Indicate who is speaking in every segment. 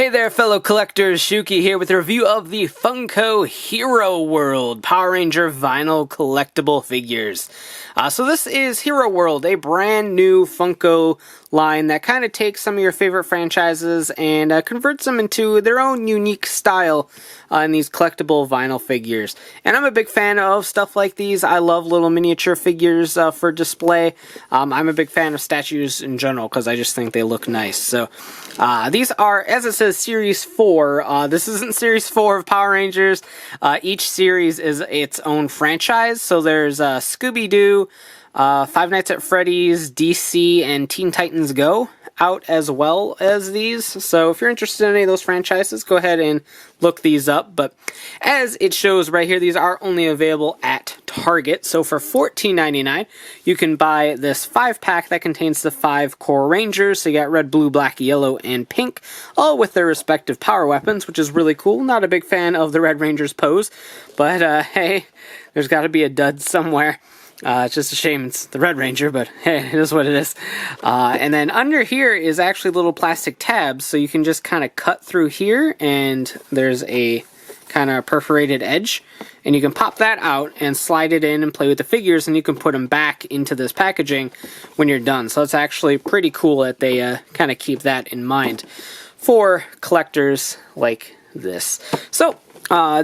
Speaker 1: Hey there fellow collectors, Shuki here with a review of the Funko Hero World Power Ranger vinyl collectible figures. So this is Hero World, a brand new Funko line that kind of takes some of your favorite franchises and converts them into their own unique style in these collectible vinyl figures. And I'm a big fan of stuff like these. I love little miniature figures for display. I'm a big fan of statues in general because I just think they look nice. So these are, as it says, Series 4. This isn't Series 4 of Power Rangers. Each series is its own franchise. So there's Scooby-Doo, Five Nights at Freddy's, DC, and Teen Titans Go out as well as these. So if you're interested in any of those franchises, go ahead and look these up. But as it shows right here, these are only available at Target. So for $14.99, you can buy this 5-pack that contains the 5 core Rangers. So you got red, blue, black, yellow, and pink, all with their respective power weapons, which is really cool. Not a big fan of the Red Ranger's pose, but hey, there's got to be a dud somewhere. It's just a shame it's the Red Ranger, but hey, it is what it is. And then under here is actually little plastic tabs, so you can just kind of cut through here, and there's a kind of perforated edge, and you can pop that out and slide it in and play with the figures, and you can put them back into this packaging when you're done. So it's actually pretty cool that they kind of keep that in mind for collectors like this. So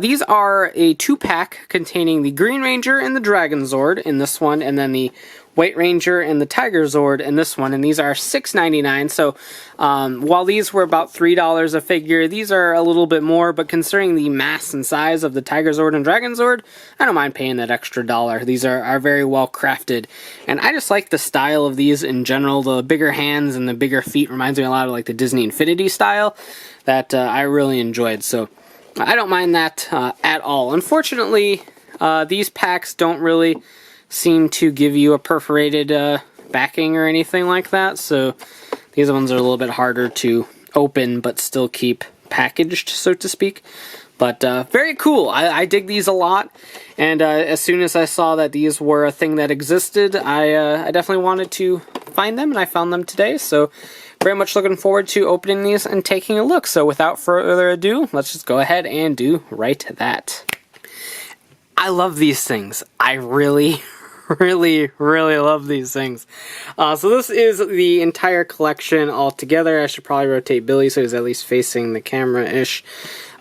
Speaker 1: these are a 2-pack containing the Green Ranger and the Dragonzord in this one, and then the White Ranger and the Tigerzord in this one, and these are $6.99. So while these were about $3 a figure, these are a little bit more, but considering the mass and size of the Tigerzord and Dragonzord, I don't mind paying that extra dollar. These are very well crafted, and I just like the style of these in general. The bigger hands and the bigger feet reminds me a lot of like the Disney Infinity style that I really enjoyed. So I don't mind that at all. Unfortunately, these packs don't really seem to give you a perforated backing or anything like that, so these ones are a little bit harder to open but still keep packaged, so to speak. But very cool. I dig these a lot, and as soon as I saw that these were a thing that existed, I definitely wanted to find them, and I found them today, so very much looking forward to opening these and taking a look. So without further ado, let's just go ahead and do right that. I love these things. I really love these things. So this is the entire collection all together. I should probably rotate Billy so he's at least facing the camera-ish.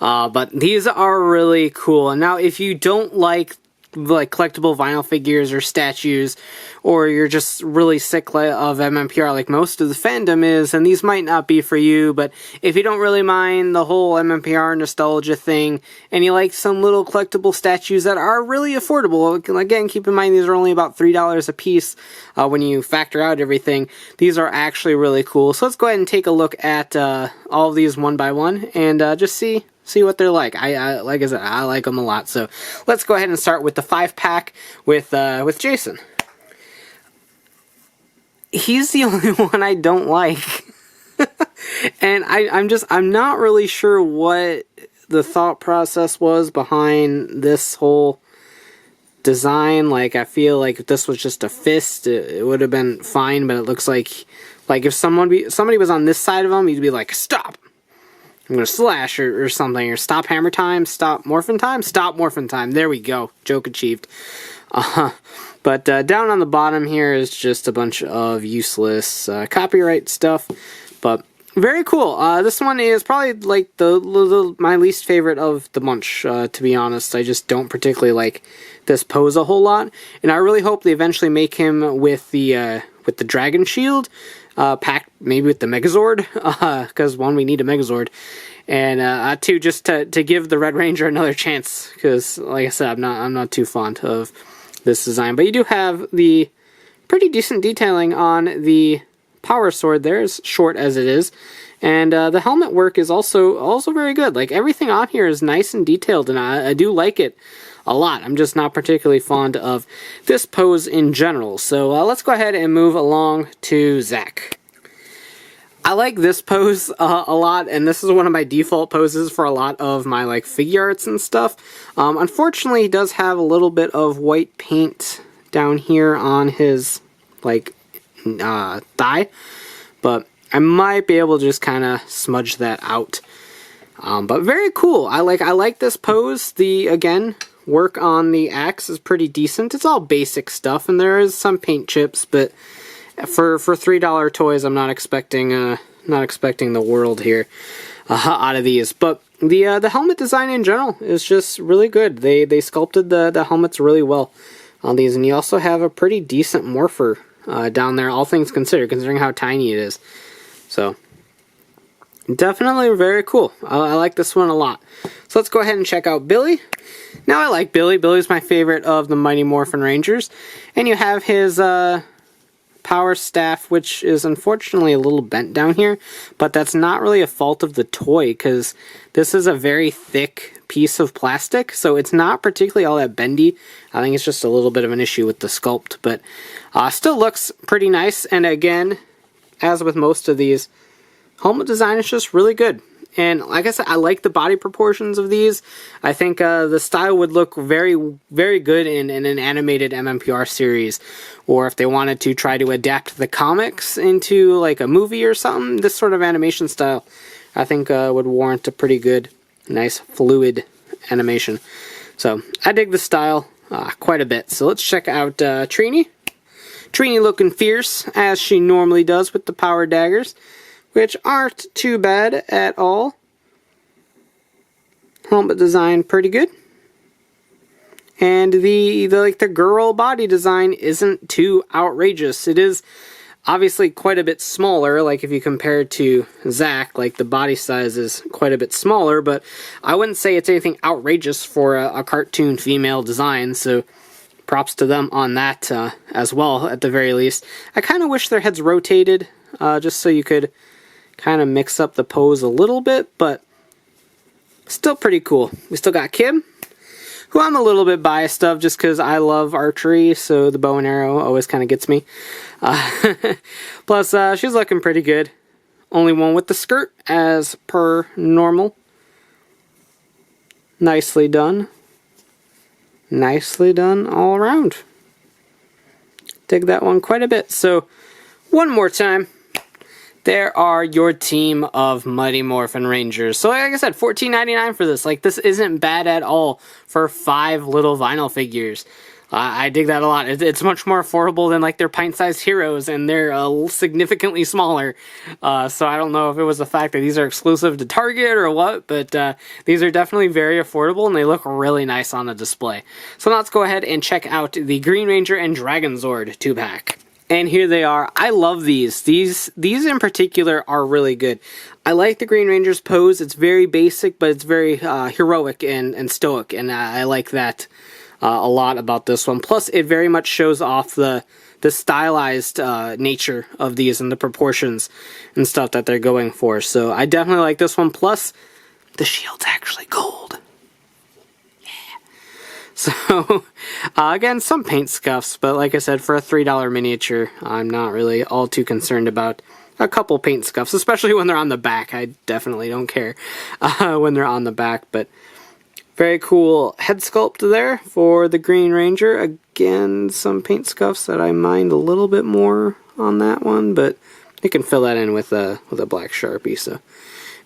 Speaker 1: But these are really cool. And now if you don't like collectible vinyl figures or statues, or you're just really sick of MMPR like most of the fandom is, and these might not be for you, but if you don't really mind the whole MMPR nostalgia thing, and you like some little collectible statues that are really affordable, again, keep in mind these are only about $3 a piece when you factor out everything. These are actually really cool. So let's go ahead and take a look at all of these one by one, and just see what they're like. Like I said, I like them a lot. So let's go ahead and start with the 5-pack with Jason. He's the only one I don't like. And I'm not really sure what the thought process was behind this whole design. Like, I feel like if this was just a fist, it would have been fine, but it looks like if somebody was on this side of him, he'd be like, stop! I'm going to slash or something, or stop hammer time, stop morphin time, stop morphin time. There we go. Joke achieved. But down on the bottom here is just a bunch of useless copyright stuff. But very cool. This one is probably like my least favorite of the bunch, to be honest. I just don't particularly like this pose a whole lot. And I really hope they eventually make him with the dragon shield. Packed maybe with the Megazord, because one, we need a Megazord, and two, just to give the Red Ranger another chance, because like I said, I'm not too fond of this design. But you do have the pretty decent detailing on the power sword there, as short as it is, and the helmet work is also very good. Like, everything on here is nice and detailed, and I do like it a lot. I'm just not particularly fond of this pose in general. So let's go ahead and move along to Zach. I like this pose a lot, and this is one of my default poses for a lot of my figure arts and stuff. Unfortunately, he does have a little bit of white paint down here on his thigh, but I might be able to just kind of smudge that out But very cool. I like this pose. The, again, work on the axe is pretty decent. It's all basic stuff, and there is some paint chips, but for $3 toys, I'm not expecting the world here out of these. But the helmet design in general is just really good. They sculpted the helmets really well on these, and you also have a pretty decent morpher down there, all things considered, considering how tiny it is. So definitely very cool. I like this one a lot. So let's go ahead and check out Billy. Now I like Billy. Billy's my favorite of the Mighty Morphin Rangers. And you have his power staff, which is unfortunately a little bent down here, but that's not really a fault of the toy, because this is a very thick piece of plastic, so it's not particularly all that bendy. I think it's just a little bit of an issue with the sculpt, but still looks pretty nice. And again, as with most of these, helmet design is just really good. And like I said, I like the body proportions of these. I think the style would look very, very good in an animated MMPR series. Or if they wanted to try to adapt the comics into like a movie or something, this sort of animation style, I think would warrant a pretty good, nice, fluid animation. So I dig the style quite a bit. So let's check out Trini. Trini looking fierce, as she normally does with the power daggers, which aren't too bad at all. Helmet design pretty good. And the girl body design isn't too outrageous. It is obviously quite a bit smaller, like if you compare it to Zack, like the body size is quite a bit smaller, but I wouldn't say it's anything outrageous for a cartoon female design, so props to them on that as well, at the very least. I kind of wish their heads rotated, just so you could kind of mix up the pose a little bit, but still pretty cool. We still got Kim, who I'm a little bit biased of just because I love archery, so the bow and arrow always kind of gets me. Plus, she's looking pretty good. Only one with the skirt, as per normal. Nicely done. Nicely done all around. Dig that one quite a bit. So, one more time. There are your team of Mighty Morphin Rangers. So like I said, $14.99 for this. Like, this isn't bad at all for 5 little vinyl figures. I dig that a lot. It's much more affordable than like their pint-sized heroes, and they're significantly smaller. So I don't know if it was the fact that these are exclusive to Target or what, but these are definitely very affordable, and they look really nice on a display. So let's go ahead and check out the Green Ranger and Dragonzord 2-pack. And here they are. I love these. These in particular are really good. I like the Green Ranger's pose. It's very basic, but it's very heroic and stoic, and I like that a lot about this one. Plus, it very much shows off the stylized nature of these and the proportions and stuff that they're going for. So I definitely like this one. Plus, the shield's actually gold. So, again, some paint scuffs, but like I said, for a $3 miniature, I'm not really all too concerned about a couple paint scuffs, especially when they're on the back. I definitely don't care when they're on the back, but very cool head sculpt there for the Green Ranger. Again, some paint scuffs that I mind a little bit more on that one, but you can fill that in with a black Sharpie, so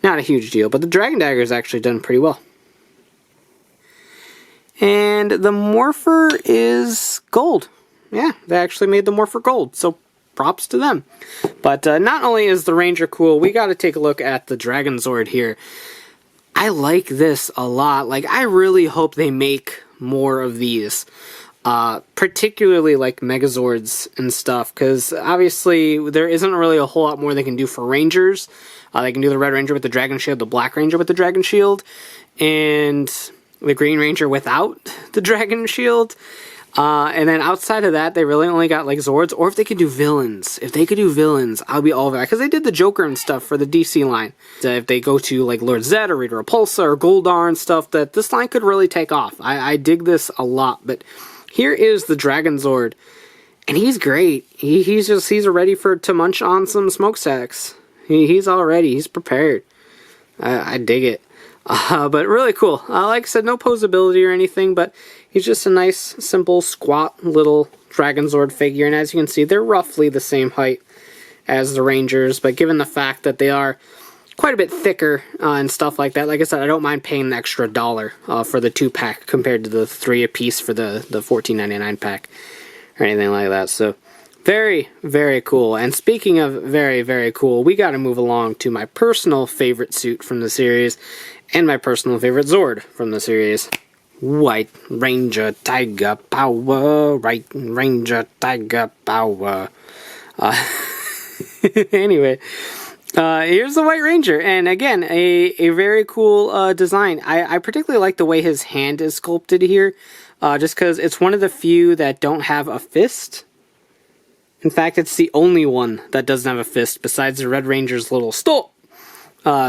Speaker 1: not a huge deal. But the Dragon Dagger is actually done pretty well. And the Morpher is gold. Yeah, they actually made the Morpher gold, so props to them. But not only is the Ranger cool, we got to take a look at the Dragonzord here. I like this a lot. Like, I really hope they make more of these. Particularly like Megazords and stuff, because obviously there isn't really a whole lot more they can do for Rangers. They can do the Red Ranger with the Dragon Shield, the Black Ranger with the Dragon Shield, and the Green Ranger without the Dragon Shield. And then outside of that, they really only got like Zords, or if they could do villains. If they could do villains, I'll be all of that. Because they did the Joker and stuff for the DC line. So if they go to like Lord Zed or Rita Repulsa or Goldar and stuff, that this line could really take off. I dig this a lot. But here is the Dragonzord. And he's great. He's ready to munch on some smokestacks. He's all ready. He's prepared. I dig it. But really cool. Like I said, no posability or anything, but he's just a nice, simple, squat little Dragonzord figure. And as you can see, they're roughly the same height as the Rangers, but given the fact that they are quite a bit thicker and stuff like that. Like I said, I don't mind paying the extra $1 for the 2-pack compared to the 3 a piece for the $14.99 pack or anything like that. So very, very cool. And speaking of very, very cool, we got to move along to my personal favorite suit from the series and my personal favorite Zord from the series. White Ranger Tiger Power, White Ranger Tiger Power. Anyway, here's the White Ranger, and again, a very cool design. I particularly like the way his hand is sculpted here, just because it's one of the few that don't have a fist. In fact, it's the only one that doesn't have a fist, besides the Red Ranger's little stop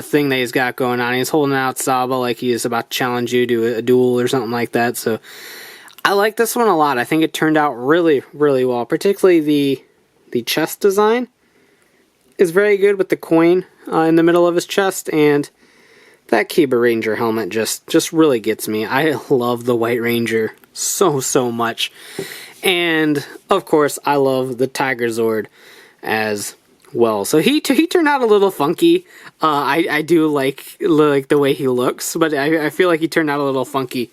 Speaker 1: thing that he's got going on. He's holding out Saba like he is about to challenge you to a duel or something like that. So I like this one a lot. I think it turned out really, really well. Particularly the chest design is very good with the coin in the middle of his chest, and that Kiba Ranger helmet just really gets me. I love the White Ranger so much. And of course, I love the Tigerzord as well. So he turned out a little funky. I do like the way he looks, but I feel like he turned out a little funky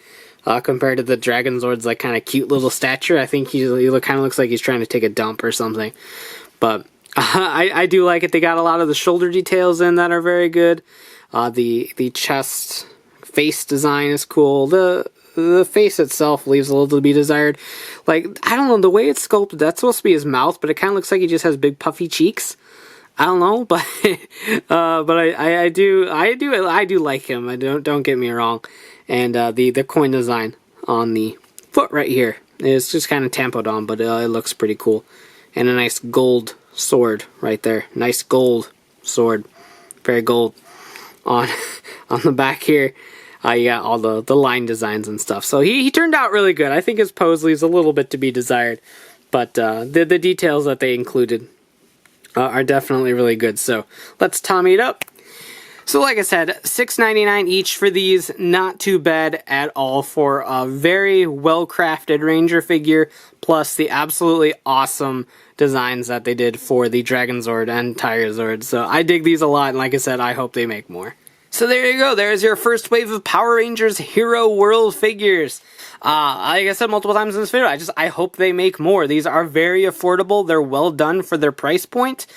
Speaker 1: compared to the Dragonzord's like kind of cute little stature. I think he kind of looks like he's trying to take a dump or something. But I do like it. They got a lot of the shoulder details in that are very good. The chest face design is cool. The face itself leaves a little to be desired. Like, I don't know, the way it's sculpted, that's supposed to be his mouth, but it kind of looks like he just has big puffy cheeks. I don't know, but but I do like him. I don't get me wrong. And the coin design on the foot right here is just kind of tampoed on, but it looks pretty cool. And a nice gold sword right there. Nice gold sword, very gold on the back here. You got all the line designs and stuff. So he turned out really good. I think his pose leaves a little bit to be desired, but the details that they included are definitely really good. So let's Tommy it up. So like I said, $6.99 each for these. Not too bad at all for a very well-crafted Ranger figure, plus the absolutely awesome designs that they did for the Dragonzord and Tigerzord. So I dig these a lot, and like I said, I hope they make more. So there you go. There's your first wave of Power Rangers Hero World figures. Like I said multiple times in this video, I hope they make more. These are very affordable. They're well done for their price point,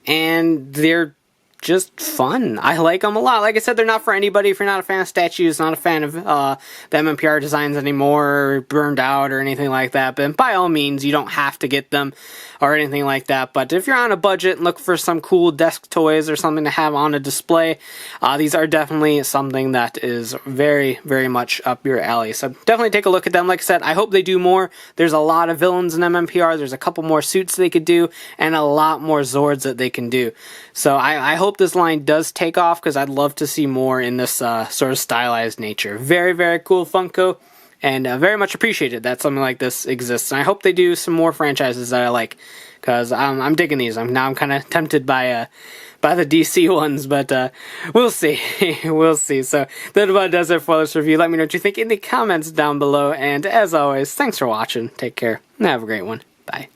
Speaker 1: and they're just fun. I like them a lot. Like I said, they're not for anybody. If you're not a fan of statues, not a fan of the MMPR designs anymore, or burned out or anything like that, but by all means, you don't have to get them or anything like that. But if you're on a budget and look for some cool desk toys or something to have on a display, these are definitely something that is very, very much up your alley. So definitely take a look at them. Like I said, I hope they do more. There's a lot of villains in MMPR. There's a couple more suits they could do, and a lot more Zords that they can do. So I hope this line does take off, because I'd love to see more in this sort of stylized nature. Very, very cool Funko, and very much appreciated that something like this exists. And I hope they do some more franchises that I like, because I'm digging these. I'm kind of tempted by the DC ones, but we'll see. We'll see. So that about does it for this review. Let me know what you think in the comments down below, and as always, thanks for watching. Take care, and have a great one. Bye.